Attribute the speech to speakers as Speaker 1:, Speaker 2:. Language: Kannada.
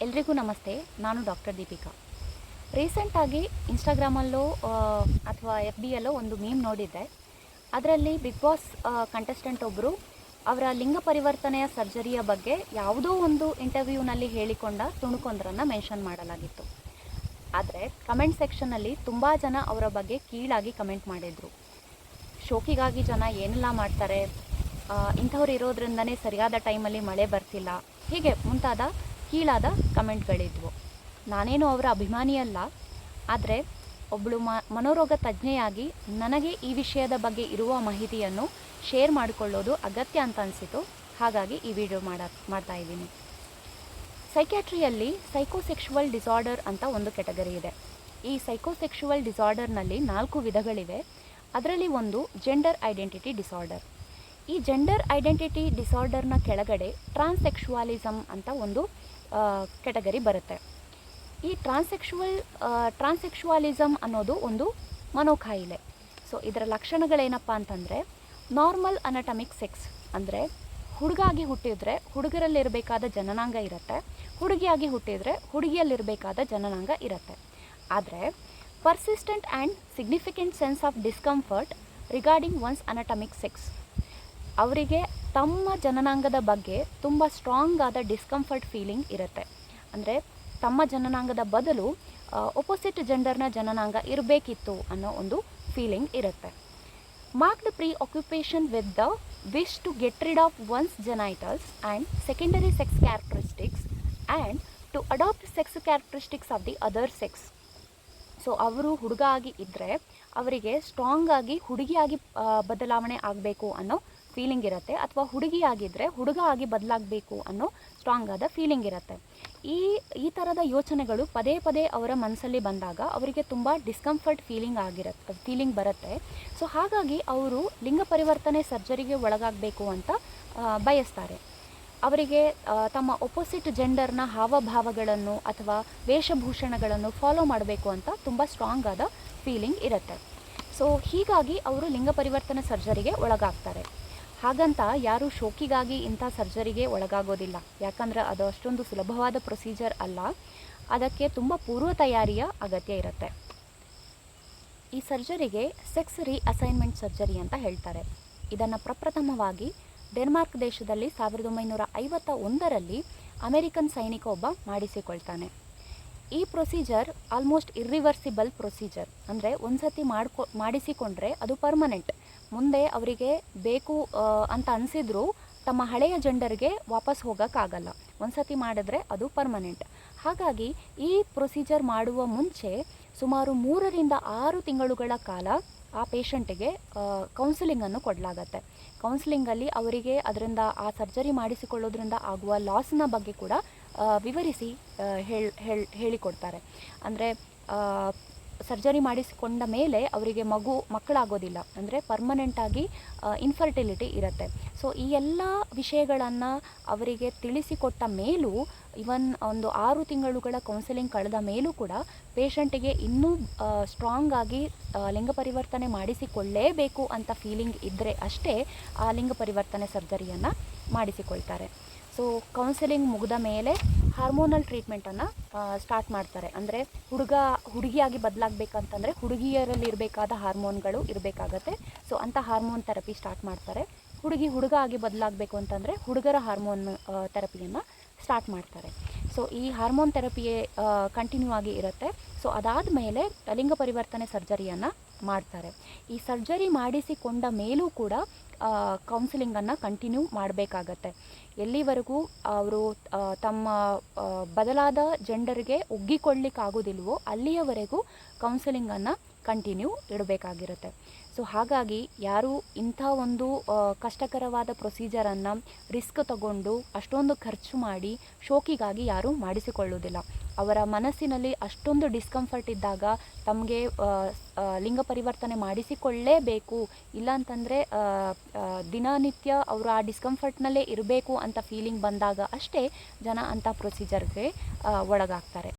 Speaker 1: ಎಲ್ರಿಗೂ ನಮಸ್ತೆ. ನಾನು ಡಾಕ್ಟರ್ ದೀಪಿಕಾ. ರೀಸೆಂಟಾಗಿ ಇನ್ಸ್ಟಾಗ್ರಾಮಲ್ಲೋ ಅಥವಾ ಎಫ್ ಬಿಯಲ್ಲೋ ಒಂದು ಮೀಮ್ ನೋಡಿದ್ದೆ. ಅದರಲ್ಲಿ ಬಿಗ್ ಬಾಸ್ ಕಂಟೆಸ್ಟೆಂಟ್ ಒಬ್ಬರು ಅವರ ಲಿಂಗ ಪರಿವರ್ತನೆಯ ಸರ್ಜರಿಯ ಬಗ್ಗೆ ಯಾವುದೋ ಒಂದು ಇಂಟರ್ವ್ಯೂನಲ್ಲಿ ಹೇಳಿಕೊಂಡ ತುಣುಕೊಂದರನ್ನು ಮೆನ್ಷನ್ ಮಾಡಲಾಗಿತ್ತು. ಆದರೆ ಕಮೆಂಟ್ ಸೆಕ್ಷನ್ನಲ್ಲಿ ತುಂಬ ಜನ ಅವರ ಬಗ್ಗೆ ಕೀಳಾಗಿ ಕಮೆಂಟ್ ಮಾಡಿದರು. ಶೋಕಿಗಾಗಿ ಜನ ಏನೆಲ್ಲ ಮಾಡ್ತಾರೆ, ಇಂಥವ್ರು ಇರೋದ್ರಿಂದನೇ ಸರಿಯಾದ ಟೈಮಲ್ಲಿ ಮಳೆ ಬರ್ತಿಲ್ಲ, ಹೀಗೆ ಮುಂತಾದ ಕೀಳಾದ ಕಮೆಂಟ್ಗಳಿದ್ವು. ನಾನೇನು ಅವರ ಅಭಿಮಾನಿಯಲ್ಲ, ಆದರೆ ಒಬ್ಬಳು ಮನೋರೋಗ ತಜ್ಞೆಯಾಗಿ ನನಗೆ ಈ ವಿಷಯದ ಬಗ್ಗೆ ಇರುವ ಮಾಹಿತಿಯನ್ನು ಶೇರ್ ಮಾಡಿಕೊಳ್ಳೋದು ಅಗತ್ಯ ಅಂತ ಅನಿಸಿತು. ಹಾಗಾಗಿ ಈ ವಿಡಿಯೋ ಮಾಡ್ತಾ ಇದ್ದೀನಿ. ಸೈಕ್ಯಾಟ್ರಿಯಲ್ಲಿ ಸೈಕೋಸೆಕ್ಷುವಲ್ ಡಿಸಾರ್ಡರ್ ಅಂತ ಒಂದು ಕೆಟಗರಿ ಇದೆ. ಈ ಸೈಕೋಸೆಕ್ಷುವಲ್ ಡಿಸಾರ್ಡರ್ನಲ್ಲಿ 4 ವಿಧಗಳಿವೆ. ಅದರಲ್ಲಿ ಒಂದು ಜೆಂಡರ್ ಐಡೆಂಟಿಟಿ ಡಿಸಾರ್ಡರ್. ಈ ಜೆಂಡರ್ ಐಡೆಂಟಿಟಿ ಡಿಸಾರ್ಡರ್ನ ಕೆಳಗಡೆ ಟ್ರಾನ್ಸೆಕ್ಷುವಾಲಿಸಮ್ ಅಂತ ಒಂದು ಕೆಟಗರಿ ಬರುತ್ತೆ. ಈ ಟ್ರಾನ್ಸೆಕ್ಷುವಾಲಿಸಮ್ ಅನ್ನೋದು ಒಂದು ಮನೋಕಾಯಿಲೆ. ಸೊ ಇದರ ಲಕ್ಷಣಗಳೇನಪ್ಪ ಅಂತಂದರೆ, ನಾರ್ಮಲ್ ಅನಾಟಮಿಕ್ ಸೆಕ್ಸ್, ಅಂದರೆ ಹುಡುಗಾಗಿ ಹುಟ್ಟಿದರೆ ಹುಡುಗರಲ್ಲಿರಬೇಕಾದ ಜನನಾಂಗ ಇರುತ್ತೆ, ಹುಡುಗಿಯಾಗಿ ಹುಟ್ಟಿದರೆ ಹುಡುಗಿಯಲ್ಲಿರಬೇಕಾದ ಜನನಾಂಗ ಇರುತ್ತೆ. ಆದರೆ persistent and significant sense of discomfort regarding once ಅನಾಟಮಿಕ್ sex, ಅವರಿಗೆ ತಮ್ಮ ಜನನಾಂಗದ ಬಗ್ಗೆ ತುಂಬ ಸ್ಟ್ರಾಂಗ್ ಆದ ಡಿಸ್ಕಂಫರ್ಟ್ ಫೀಲಿಂಗ್ ಇರುತ್ತೆ. ಅಂದರೆ ತಮ್ಮ ಜನನಾಂಗದ ಬದಲು ಒಪೋಸಿಟ್ ಜೆಂಡರ್ನ ಜನನಾಂಗ ಇರಬೇಕಿತ್ತು ಅನ್ನೋ ಒಂದು ಫೀಲಿಂಗ್ ಇರುತ್ತೆ. Marked preoccupation with the wish to get rid of one's genitals and secondary sex characteristics and to adapt sex characteristics of the other sex. So ಅವರು ಹುಡುಗ ಆಗಿ ಇದ್ದರೆ ಅವರಿಗೆ ಸ್ಟ್ರಾಂಗ್ ಆಗಿ ಹುಡುಗಿಯಾಗಿ ಬದಲಾವಣೆ ಆಗಬೇಕು ಅನ್ನೋ ಫೀಲಿಂಗ್ ಇರುತ್ತೆ, ಅಥವಾ ಹುಡುಗಿಯಾಗಿದ್ದರೆ ಹುಡುಗ ಆಗಿ ಬದಲಾಗಬೇಕು ಅನ್ನೋ ಸ್ಟ್ರಾಂಗ್ ಆದ ಫೀಲಿಂಗ್ ಇರುತ್ತೆ. ಈ ಥರದ ಯೋಚನೆಗಳು ಪದೇ ಪದೇ ಅವರ ಮನಸ್ಸಲ್ಲಿ ಬಂದಾಗ ಅವರಿಗೆ ತುಂಬ ಡಿಸ್ಕಂಫರ್ಟ್ ಫೀಲಿಂಗ್ ಬರುತ್ತೆ. ಸೊ ಹಾಗಾಗಿ ಅವರು ಲಿಂಗ ಪರಿವರ್ತನೆ ಸರ್ಜರಿಗೆ ಒಳಗಾಗಬೇಕು ಅಂತ ಬಯಸ್ತಾರೆ. ಅವರಿಗೆ ತಮ್ಮ ಒಪೋಸಿಟ್ ಜೆಂಡರ್ನ ಹಾವಭಾವಗಳನ್ನು ಅಥವಾ ವೇಷಭೂಷಣಗಳನ್ನು ಫಾಲೋ ಮಾಡಬೇಕು ಅಂತ ತುಂಬ ಸ್ಟ್ರಾಂಗ್ ಆದ ಫೀಲಿಂಗ್ ಇರುತ್ತೆ. ಸೊ ಹೀಗಾಗಿ ಅವರು ಲಿಂಗ ಪರಿವರ್ತನೆ ಸರ್ಜರಿಗೆ ಒಳಗಾಗ್ತಾರೆ. ಹಾಗಂತ ಯಾರು ಶೋಕಿಗಾಗಿ ಇಂಥ ಸರ್ಜರಿಗೆ ಒಳಗಾಗೋದಿಲ್ಲ, ಯಾಕಂದರೆ ಅದು ಅಷ್ಟೊಂದು ಸುಲಭವಾದ ಪ್ರೊಸೀಜರ್ ಅಲ್ಲ. ಅದಕ್ಕೆ ತುಂಬ ಪೂರ್ವ ತಯಾರಿಯ ಅಗತ್ಯ ಇರುತ್ತೆ. ಈ ಸರ್ಜರಿಗೆ ಸೆಕ್ಸ್ ರೀಅಸೈನ್ಮೆಂಟ್ ಸರ್ಜರಿ ಅಂತ ಹೇಳ್ತಾರೆ. ಇದನ್ನು ಪ್ರಪ್ರಥಮವಾಗಿ ಡೆನ್ಮಾರ್ಕ್ ದೇಶದಲ್ಲಿ 1951ರಲ್ಲಿ ಅಮೆರಿಕನ್ ಸೈನಿಕ ಒಬ್ಬ ಮಾಡಿಸಿಕೊಳ್ತಾನೆ. ಈ ಪ್ರೊಸೀಜರ್ ಆಲ್ಮೋಸ್ಟ್ ಇರ್ರಿವರ್ಸಿಬಲ್ ಪ್ರೊಸೀಜರ್, ಅಂದರೆ ಒಂದು ಸತಿ ಮಾಡಿಸಿಕೊಂಡ್ರೆ ಅದು ಪರ್ಮನೆಂಟ್. ಮುಂದೆ ಅವರಿಗೆ ಬೇಕು ಅಂತ ಅನಿಸಿದ್ರು ತಮ್ಮ ಹಳೆಯ ಜೆಂಡರ್ಗೆ ವಾಪಸ್ ಹೋಗೋಕ್ಕಾಗಲ್ಲ. ಒಂದು ಸತಿ ಮಾಡಿದ್ರೆ ಅದು ಪರ್ಮನೆಂಟ್. ಹಾಗಾಗಿ ಈ ಪ್ರೊಸೀಜರ್ ಮಾಡುವ ಮುಂಚೆ ಸುಮಾರು 3 ರಿಂದ 6 ತಿಂಗಳುಗಳ ಕಾಲ ಆ ಪೇಷಂಟಿಗೆ ಕೌನ್ಸಿಲಿಂಗನ್ನು ಕೊಡಲಾಗತ್ತೆ. ಕೌನ್ಸಿಲಿಂಗಲ್ಲಿ ಅವರಿಗೆ ಅದರಿಂದ ಆ ಸರ್ಜರಿ ಮಾಡಿಸಿಕೊಳ್ಳೋದ್ರಿಂದ ಆಗುವ ಲಾಸ್ನ ಬಗ್ಗೆ ಕೂಡ ವಿವರಿಸಿ ಹೇಳಿಕೊಡ್ತಾರೆ. ಅಂದರೆ ಸರ್ಜರಿ ಮಾಡಿಸಿಕೊಂಡ ಮೇಲೆ ಅವರಿಗೆ ಮಕ್ಕಳಾಗೋದಿಲ್ಲ, ಅಂದರೆ ಪರ್ಮನೆಂಟಾಗಿ ಇನ್ಫರ್ಟಿಲಿಟಿ ಇರುತ್ತೆ. ಸೊ ಈ ಎಲ್ಲ ವಿಷಯಗಳನ್ನು ಅವರಿಗೆ ತಿಳಿಸಿಕೊಟ್ಟ ಮೇಲೂ, ಇವನ್ ಒಂದು 6 ತಿಂಗಳುಗಳ ಕೌನ್ಸಿಲಿಂಗ್ ಕಳೆದ ಮೇಲೂ ಕೂಡ ಪೇಷಂಟಿಗೆ ಇನ್ನೂ ಸ್ಟ್ರಾಂಗ್ ಆಗಿ ಲಿಂಗ ಪರಿವರ್ತನೆ ಮಾಡಿಸಿಕೊಳ್ಳೇಬೇಕು ಅಂತ ಫೀಲಿಂಗ್ ಇದ್ದರೆ ಅಷ್ಟೇ ಆ ಲಿಂಗ ಪರಿವರ್ತನೆ ಸರ್ಜರಿಯನ್ನು ಮಾಡಿಸಿಕೊಳ್ತಾರೆ. ಸೊ ಕೌನ್ಸಿಲಿಂಗ್ ಮುಗಿದ ಮೇಲೆ ಹಾರ್ಮೋನಲ್ ಟ್ರೀಟ್ಮೆಂಟನ್ನು ಸ್ಟಾರ್ಟ್ ಮಾಡ್ತಾರೆ. ಅಂದರೆ ಹುಡುಗಿಯಾಗಿ ಬದಲಾಗಬೇಕಂತಂದರೆ ಹುಡುಗಿಯರಲ್ಲಿ ಇರಬೇಕಾದ ಹಾರ್ಮೋನ್ಗಳು ಇರಬೇಕಾಗತ್ತೆ. ಸೊ ಅಂಥ ಹಾರ್ಮೋನ್ ಥೆರಪಿ ಸ್ಟಾರ್ಟ್ ಮಾಡ್ತಾರೆ. ಹುಡುಗ ಆಗಿ ಬದಲಾಗಬೇಕು ಅಂತಂದರೆ ಹುಡುಗರ ಹಾರ್ಮೋನ್ ಥೆರಪಿಯನ್ನು ಸ್ಟಾರ್ಟ್ ಮಾಡ್ತಾರೆ. ಸೊ ಈ ಹಾರ್ಮೋನ್ ಥೆರಪಿ ಕಂಟಿನ್ಯೂ ಆಗಿ ಇರುತ್ತೆ. ಸೊ ಅದಾದ ಮೇಲೆ ಲಿಂಗ ಪರಿವರ್ತನೆ ಸರ್ಜರಿಯನ್ನು ಮಾಡ್ತಾರೆ. ಈ ಸರ್ಜರಿ ಮಾಡಿಸಿಕೊಂಡ ಮೇಲೂ ಕೂಡ ಕೌನ್ಸಿಲಿಂಗನ್ನು ಕಂಟಿನ್ಯೂ ಮಾಡಬೇಕಾಗತ್ತೆ. ಎಲ್ಲಿವರೆಗೂ ಅವರು ತಮ್ಮ ಬದಲಾದ ಜೆಂಡರ್ಗೆ ಒಗ್ಗಿಕೊಳ್ಳಿಕ್ಕಾಗೋದಿಲ್ವೋ ಅಲ್ಲಿಯವರೆಗೂ ಕೌನ್ಸಿಲಿಂಗನ್ನು ಕಂಟಿನ್ಯೂ ಇಡಬೇಕಾಗಿರುತ್ತೆ. ಸೊ ಹಾಗಾಗಿ ಯಾರು ಇಂಥ ಒಂದು ಕಷ್ಟಕರವಾದ ಪ್ರೊಸೀಜರನ್ನು ರಿಸ್ಕ್ ತಗೊಂಡು ಅಷ್ಟೊಂದು ಖರ್ಚು ಮಾಡಿ ಶೋಕಿಗಾಗಿ ಯಾರೂ ಮಾಡಿಸಿಕೊಳ್ಳುವುದಿಲ್ಲ. ಅವರ ಮನಸ್ಸಿನಲ್ಲಿ ಅಷ್ಟೊಂದು ಡಿಸ್ಕಂಫರ್ಟ್ ಇದ್ದಾಗ ತಮಗೆ ಲಿಂಗ ಪರಿವರ್ತನೆ ಮಾಡಿಸಿಕೊಳ್ಳೇಬೇಕು, ಇಲ್ಲಾಂತಂದರೆ ದಿನನಿತ್ಯ ಅವರು ಆ ಡಿಸ್ಕಂಫರ್ಟ್ನಲ್ಲೇ ಇರಬೇಕು ಅಂತ ಫೀಲಿಂಗ್ ಬಂದಾಗ ಅಷ್ಟೇ ಜನ ಅಂಥ ಪ್ರೊಸೀಜರ್ಗೆ ಒಳಗಾಗ್ತಾರೆ.